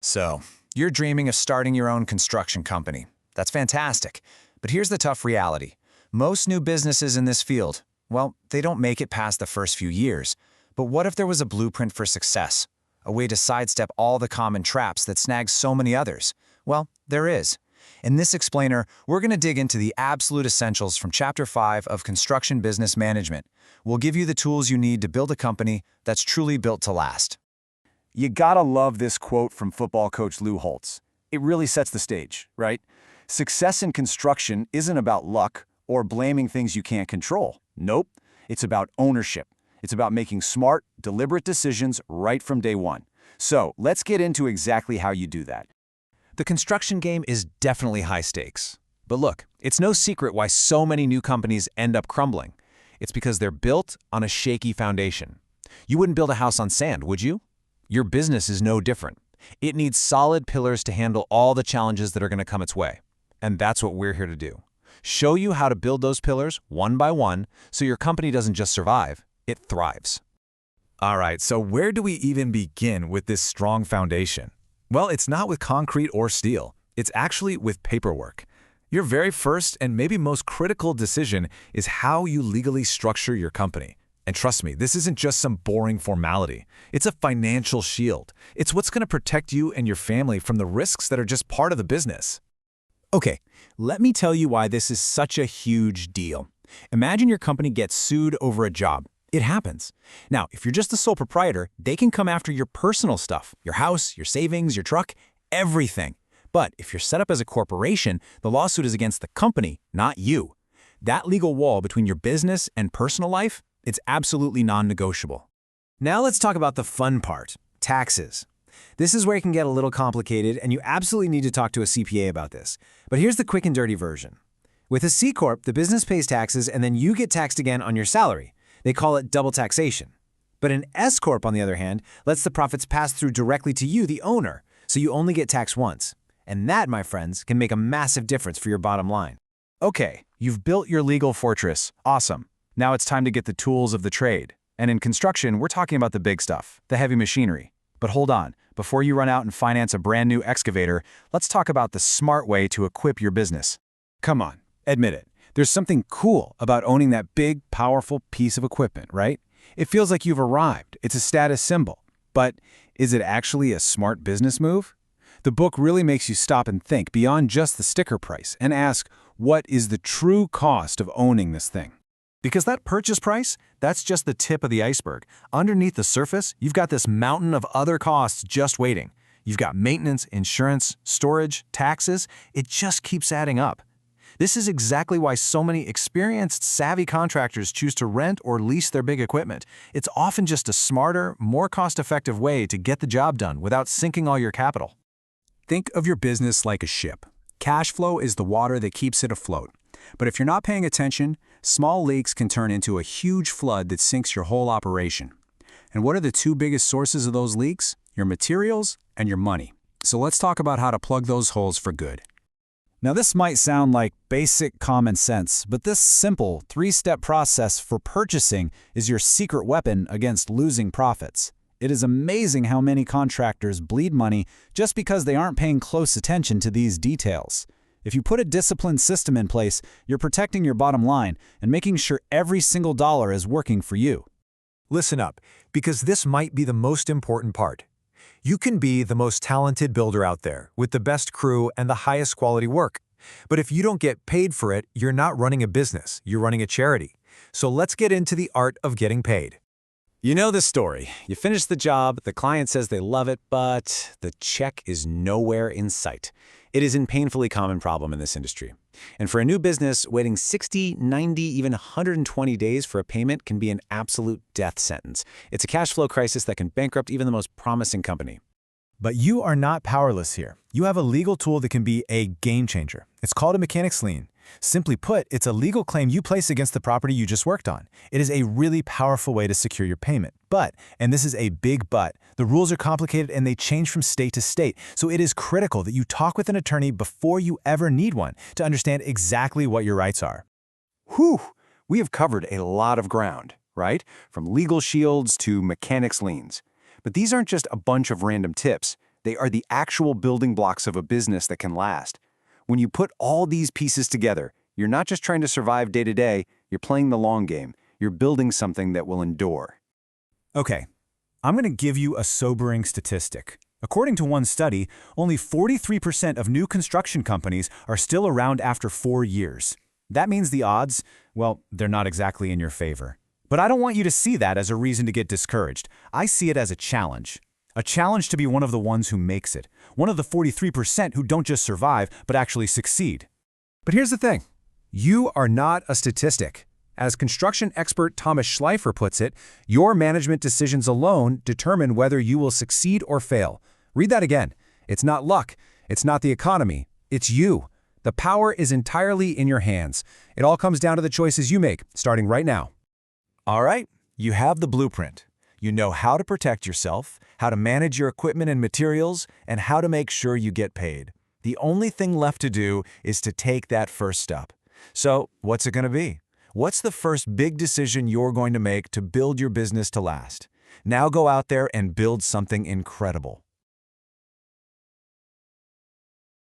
So, you're dreaming of starting your own construction company. That's fantastic. But here's the tough reality. Most new businesses in this field, well, they don't make it past the first few years. But what if there was a blueprint for success? A way to sidestep all the common traps that snag so many others? Well, there is. In this explainer, we're going to dig into the absolute essentials from Chapter 5 of Construction Business Management. We'll give you the tools you need to build a company that's truly built to last. You gotta love this quote from football coach Lou Holtz. It really sets the stage, right? Success in construction isn't about luck or blaming things you can't control. Nope. It's about ownership. It's about making smart, deliberate decisions right from day one. So let's get into exactly how you do that. The construction game is definitely high stakes. But look, it's no secret why so many new companies end up crumbling. It's because they're built on a shaky foundation. You wouldn't build a house on sand, would you? Your business is no different. It needs solid pillars to handle all the challenges that are going to come its way. And that's what we're here to do. Show you how to build those pillars one by one so your company doesn't just survive, it thrives. All right, so where do we even begin with this strong foundation? Well, it's not with concrete or steel. It's actually with paperwork. Your very first and maybe most critical decision is how you legally structure your company. And trust me, this isn't just some boring formality. It's a financial shield. It's what's going to protect you and your family from the risks that are just part of the business. Okay, let me tell you why this is such a huge deal. Imagine your company gets sued over a job. It happens. Now, if you're just the sole proprietor, they can come after your personal stuff, your house, your savings, your truck, everything. But if you're set up as a corporation, the lawsuit is against the company, not you. That legal wall between your business and personal life, it's absolutely non-negotiable. Now let's talk about the fun part, taxes. This is where it can get a little complicated, and you absolutely need to talk to a CPA about this. But here's the quick and dirty version. With a C Corp, the business pays taxes and then you get taxed again on your salary. They call it double taxation. But an S Corp, on the other hand, lets the profits pass through directly to you, the owner, so you only get taxed once. And that, my friends, can make a massive difference for your bottom line. Okay, you've built your legal fortress. Awesome. Now it's time to get the tools of the trade. And in construction, we're talking about the big stuff, the heavy machinery. But hold on, before you run out and finance a brand new excavator, let's talk about the smart way to equip your business. Come on, admit it. There's something cool about owning that big, powerful piece of equipment, right? It feels like you've arrived. It's a status symbol. But is it actually a smart business move? The book really makes you stop and think beyond just the sticker price and ask, what is the true cost of owning this thing? Because that purchase price, that's just the tip of the iceberg. Underneath the surface, you've got this mountain of other costs just waiting. You've got maintenance, insurance, storage, taxes. It just keeps adding up. This is exactly why so many experienced, savvy contractors choose to rent or lease their big equipment. It's often just a smarter, more cost-effective way to get the job done without sinking all your capital. Think of your business like a ship. Cash flow is the water that keeps it afloat. But if you're not paying attention, small leaks can turn into a huge flood that sinks your whole operation. And what are the two biggest sources of those leaks? Your materials and your money. So let's talk about how to plug those holes for good. Now this might sound like basic common sense, but this simple three-step process for purchasing is your secret weapon against losing profits. It is amazing how many contractors bleed money just because they aren't paying close attention to these details. If you put a disciplined system in place, you're protecting your bottom line and making sure every single dollar is working for you. Listen up, because this might be the most important part. You can be the most talented builder out there, with the best crew and the highest quality work. But if you don't get paid for it, you're not running a business, you're running a charity. So let's get into the art of getting paid. You know the story. You finish the job, the client says they love it, but the check is nowhere in sight. It is a painfully common problem in this industry. And for a new business, waiting 60, 90, even 120 days for a payment can be an absolute death sentence. It's a cash flow crisis that can bankrupt even the most promising company. But you are not powerless here. You have a legal tool that can be a game changer. It's called a mechanic's lien. Simply put, it's a legal claim you place against the property you just worked on. It is a really powerful way to secure your payment. But, and this is a big but, the rules are complicated and they change from state to state. So it is critical that you talk with an attorney before you ever need one to understand exactly what your rights are. Whew! We have covered a lot of ground, right? From legal shields to mechanics liens. But these aren't just a bunch of random tips. They are the actual building blocks of a business that can last. When you put all these pieces together, you're not just trying to survive day to day, you're playing the long game. You're building something that will endure. Okay, I'm going to give you a sobering statistic. According to one study, only 43% of new construction companies are still around after 4 years. That means the odds, well, they're not exactly in your favor. But I don't want you to see that as a reason to get discouraged. I see it as a challenge. A challenge to be one of the ones who makes it. One of the 43% who don't just survive, but actually succeed. But here's the thing. You are not a statistic. As construction expert Thomas Schleifer puts it, your management decisions alone determine whether you will succeed or fail. Read that again. It's not luck. It's not the economy. It's you. The power is entirely in your hands. It all comes down to the choices you make, starting right now. All right, you have the blueprint. You know how to protect yourself, how to manage your equipment and materials, and how to make sure you get paid. The only thing left to do is to take that first step. So, what's it going to be? What's the first big decision you're going to make to build your business to last? Now go out there and build something incredible.